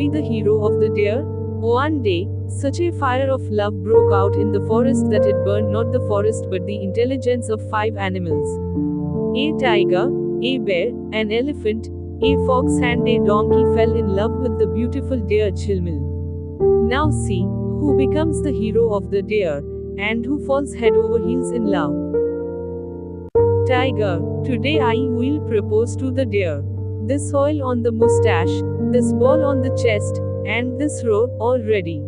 be the hero of the deer? One day, such a fire of love broke out in the forest that it burned not the forest but the intelligence of 5 animals. A tiger, a bear, an elephant, a fox and a donkey fell in love with the beautiful deer Jhilmil. Now see, who becomes the hero of the deer, and who falls head over heels in love. Tiger, today I will propose to the deer. This oil on the mustache, this ball on the chest, and this roar, all ready.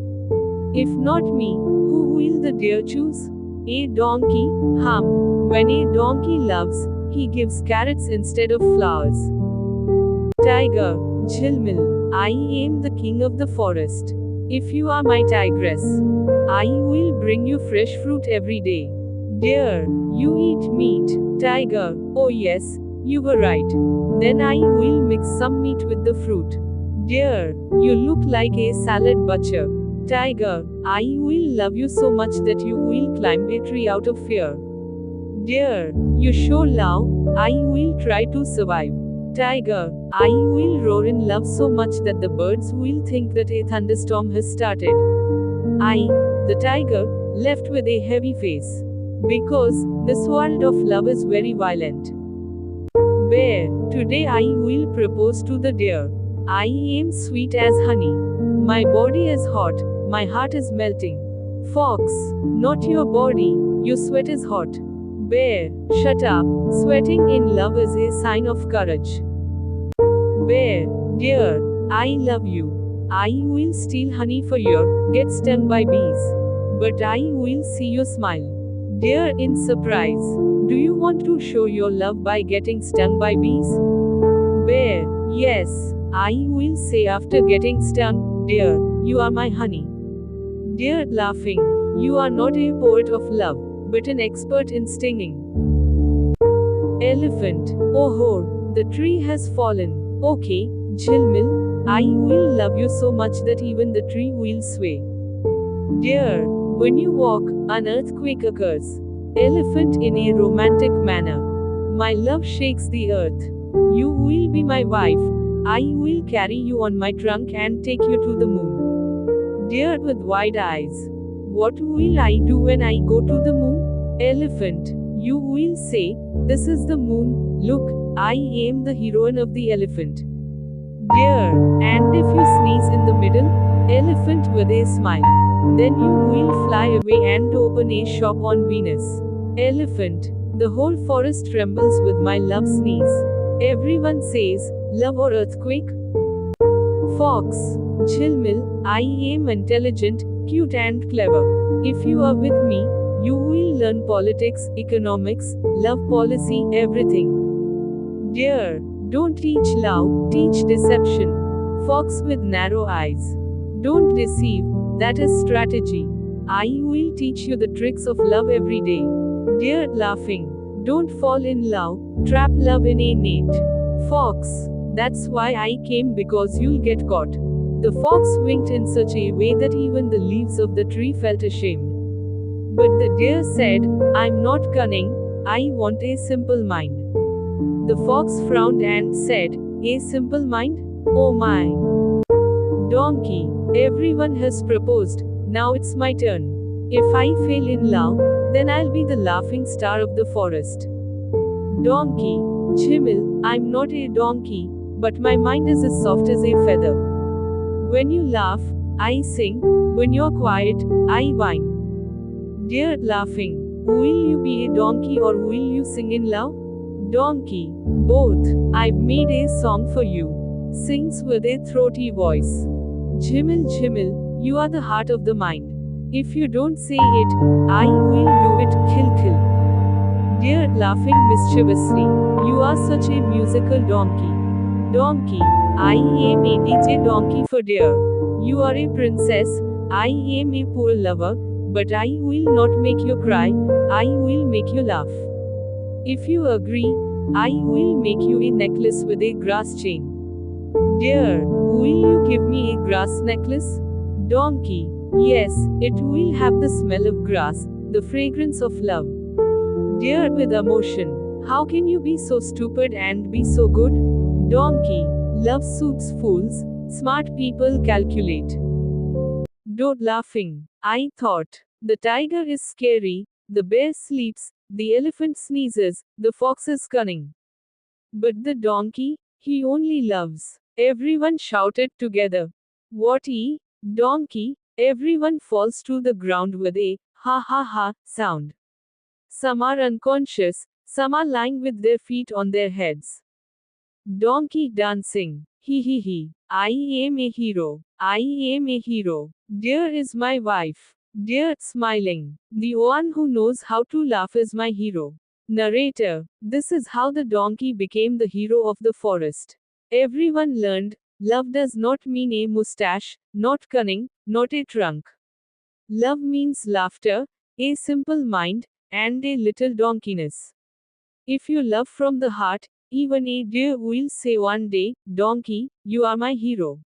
If not me, who will the deer choose? A donkey, when a donkey loves, he gives carrots instead of flowers. Tiger, Jhilmil, I am the king of the forest. If you are my tigress, I will bring you fresh fruit every day. Deer, you eat meat. Tiger, oh yes, you were right. Then I will mix some meat with the fruit. Deer, you look like a salad butcher. Tiger, I will love you so much that you will climb a tree out of fear. Deer, you show love, I will try to survive. Tiger, I will roar in love so much that the birds will think that a thunderstorm has started. I, the tiger, left with a heavy face. Because this world of love is very violent. Bear, today I will propose to the deer. I am sweet as honey. My body is hot, my heart is melting. Fox, not your body, your sweat is hot. Bear, shut up, sweating in love is a sign of courage. Bear, dear, I love you. I will steal honey for you, get stung by bees. But I will see you smile. Deer in surprise. Do you want to show your love by getting stung by bees? Bear, yes, I will say after getting stung, dear, you are my honey. Deer laughing, you are not a poet of love, but an expert in stinging. Elephant, oh, the tree has fallen. Okay, Jhilmil, I will love you so much that even the tree will sway. Deer, when you walk, an earthquake occurs. Elephant in a romantic manner. My love shakes the earth. You will be my wife. I will carry you on my trunk and take you to the moon. Deer with wide eyes. What will I do when I go to the moon? Elephant, you will say, this is the moon, look, I am the heroine of the elephant. Deer, and if you sneeze in the middle? Elephant with a smile. Then you will fly away and open a shop on Venus. Elephant, the whole forest trembles with my love sneeze. Everyone says, love or earthquake? Fox, Jhilmil, I am intelligent, cute and clever. If you are with me, you will learn politics, economics, love policy, everything. Deer, don't teach love, teach deception. Fox with narrow eyes. Don't deceive, that is strategy. I will teach you the tricks of love every day. Deer laughing. Don't fall in love, trap love in a net. Fox, that's why I came because you'll get caught. The fox winked in such a way that even the leaves of the tree felt ashamed. But the deer said, I'm not cunning, I want a simple mind. The fox frowned and said, a simple mind? Oh my. Donkey, everyone has proposed, now it's my turn. If I fail in love, then I'll be the laughing star of the forest. Donkey, Jhilmil, I'm not a donkey, but my mind is as soft as a feather. When you laugh, I sing, when you're quiet, I whine. Deer laughing, will you be a donkey or will you sing in love? Donkey, both, I've made a song for you. Sings with a throaty voice. Jhilmil, Jhilmil, you are the heart of the mind. If you don't say it, I will do it, kill. Deer laughing mischievously, you are such a musical donkey. Donkey, I am a DJ donkey for deer. You are a princess, I am a poor lover, but I will not make you cry, I will make you laugh. If you agree, I will make you a necklace with a grass chain. Deer, will you give me a grass necklace? Donkey, yes, it will have the smell of grass, the fragrance of love. Deer with emotion, how can you be so stupid and be so good? Donkey, love suits fools, Smart people calculate. Don't laughing. I thought. The tiger is scary, the bear sleeps, the elephant sneezes, the fox is cunning. But the donkey, he only loves. Everyone shouted together. What donkey? Everyone falls to the ground with a ha ha ha sound. Some are unconscious, some are lying with their feet on their heads. Donkey dancing. He he he. I am a hero. I am a hero. Dear is my wife. Dear smiling. The one who knows how to laugh is my hero. Narrator. This is how the donkey became the hero of the forest. Everyone learned love does not mean a mustache, not cunning, not a trunk. Love means laughter, a simple mind, and a little donkeyness. If you love from the heart, even a deer will say one day, Donkey, you are my hero.